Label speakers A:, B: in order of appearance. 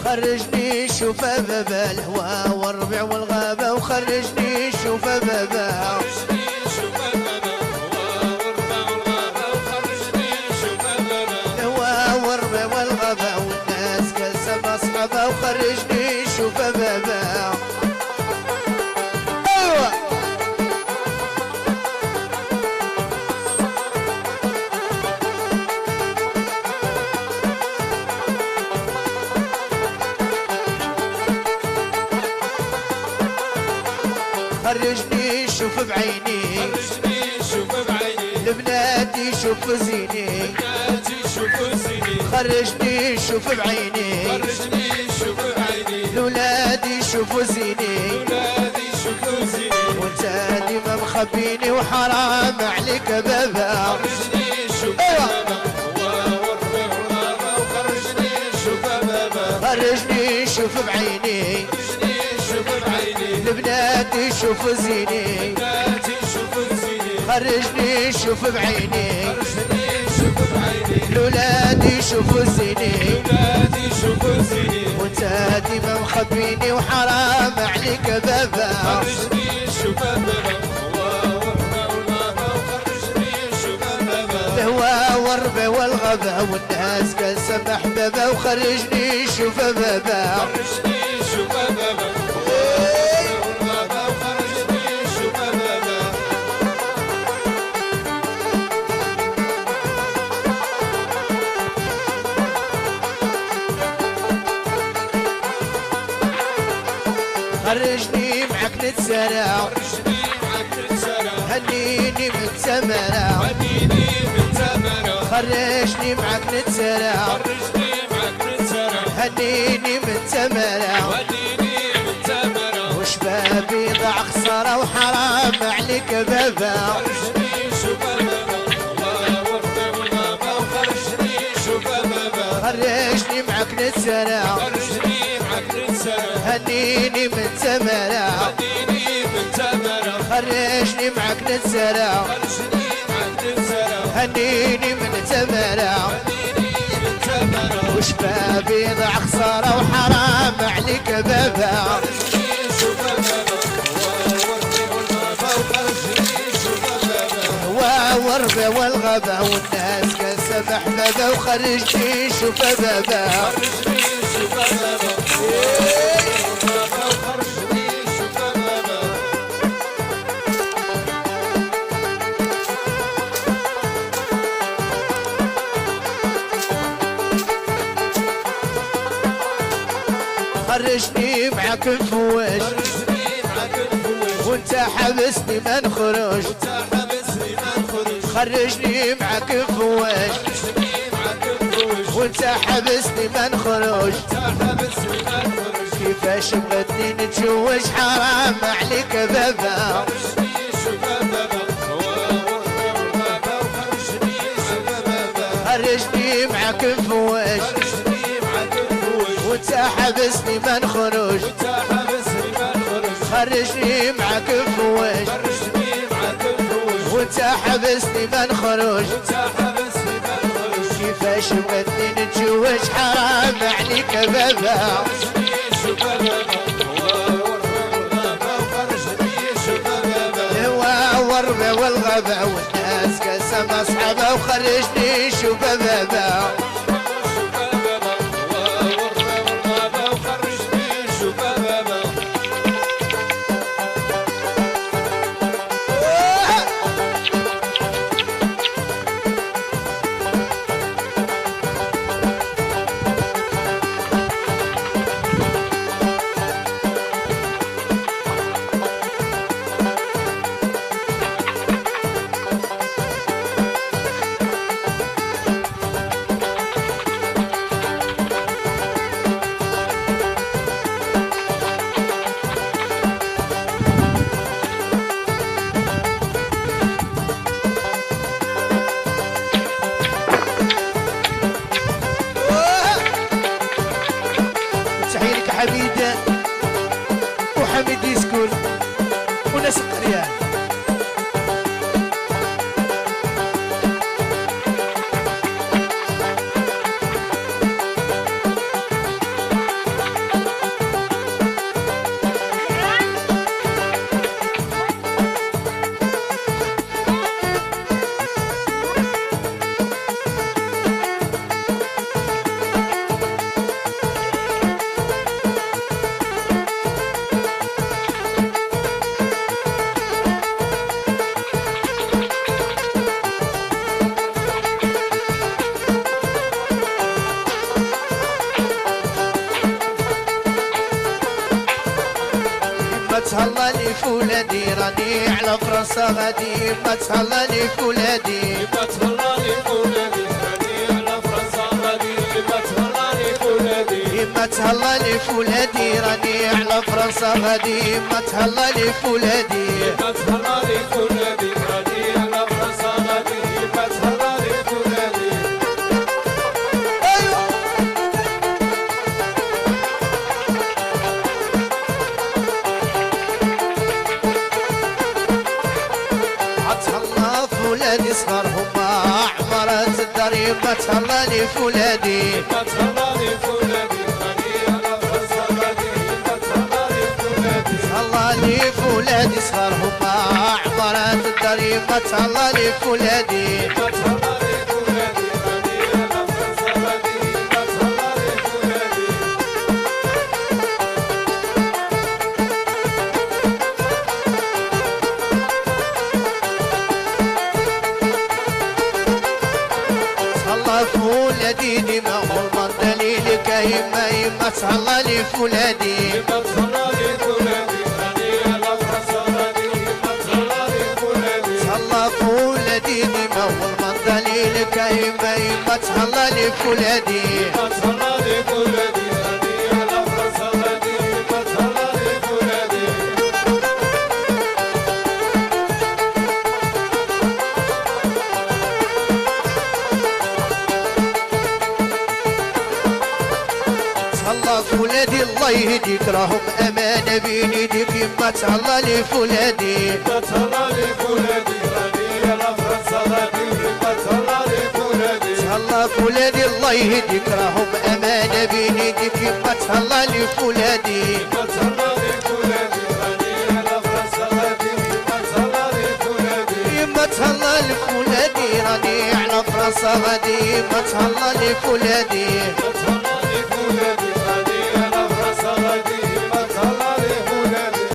A: خرجني شوف بابا الهوى والربيع والغابة وخرجني شوف بابا الهوى والربيع والغابة والناس كالسما أصحابها وخرجني شوف بابا خرجني شوف بعيني لبناتي شوف زيني خرجني شوف بعيني لولادي شوف زيني وانت ديما مخبيني وحرام عليك بابا خرجني شوف بعيني لبناتي شوف زيني خرجني شوف بعيني لولادي شوف زيني وانت ديما مخبيني وحرام عليك بابا الهوى والربا والغابة والناس كالسما احبابا وخرجني شوف بابا خرجني معك نتسارع هنيني من تمرة خرجني معك نتسارع هنيني من تمرة وشبابي ضاع خسارة وحرام عليك بابا خرجني معك نتسارع هنيني من تمرة خرجني معك نتسارع هنيني من تمرة وشبابي ضاع خسارة وحرام عليك بابا والربا والغابة والناس كالسما احبابا وخرجني شوف بابا خرجني معك نفوش وانت حبسني ما نخرج خرجني معك نفوش وانت حبسني ما نخرج كيفاش بغيتني نتزوج حرام عليك بابا خرجني معك نفوش وانت حبسني ما نخرج خرجني معك نفوش وانت حبسني ما نخرج كيفاش بغيتني نتزوج حرام عليك بابا الهوى والربا والغابة والناس كالسما أصحابها وخرجني شوف بابا تهلا لي فولادي راني على فرنسا غادي ما تهلا لي فولادي
B: ما تهلا لي فولادي راني على فرنسا غادي ما تهلا لي فولادي
A: ما تهلا لي فولادي راني على فرنسا غادي ما تهلا لي فولادي
B: ما تهلا لي فولادي راني على فرنسا غادي ما تهلا لي فولادي
A: فولادي صغار هما عمرات الدار ما تهلا لي فولادي
B: ما تهلا لي فولادي راني على فرنسا غادي ما تهلا لي فولادي
A: تهلا لي فولادي صغار هما عمرات الدار ما تهلا لي فولادي
B: ما تهلا لي فولادي راني على فرنسا غادي ما تهلا لي فولادي
A: فولادي ديما هو الدليل كيما يما تهلا لي فولادي
B: ما تهلا لي فولادي راني على فرنسا غادي ما تهلا لي فولادي
A: تهلا فولادي ديما هو الدليل كيما يما تهلا لي فولادي
B: ما تهلا لي فولادي راني على فرنسا غادي ما تهلا لي فولادي
A: فولادي الله يهديك راهم امانه بين يديك يما تهلا لي فولادي
B: ما تهلا لي فولادي راني على فرنسا غادي ما تهلا لي فولادي
A: تهلا فولادي الله يهديك راهم امانه بين يديك يما تهلا لي فولادي
B: ما تهلا لي فولادي راني على فرنسا غادي ما تهلا لي فولادي
A: يما تهلا لي فولادي راني على فرنسا غادي ما تهلا لي فولادي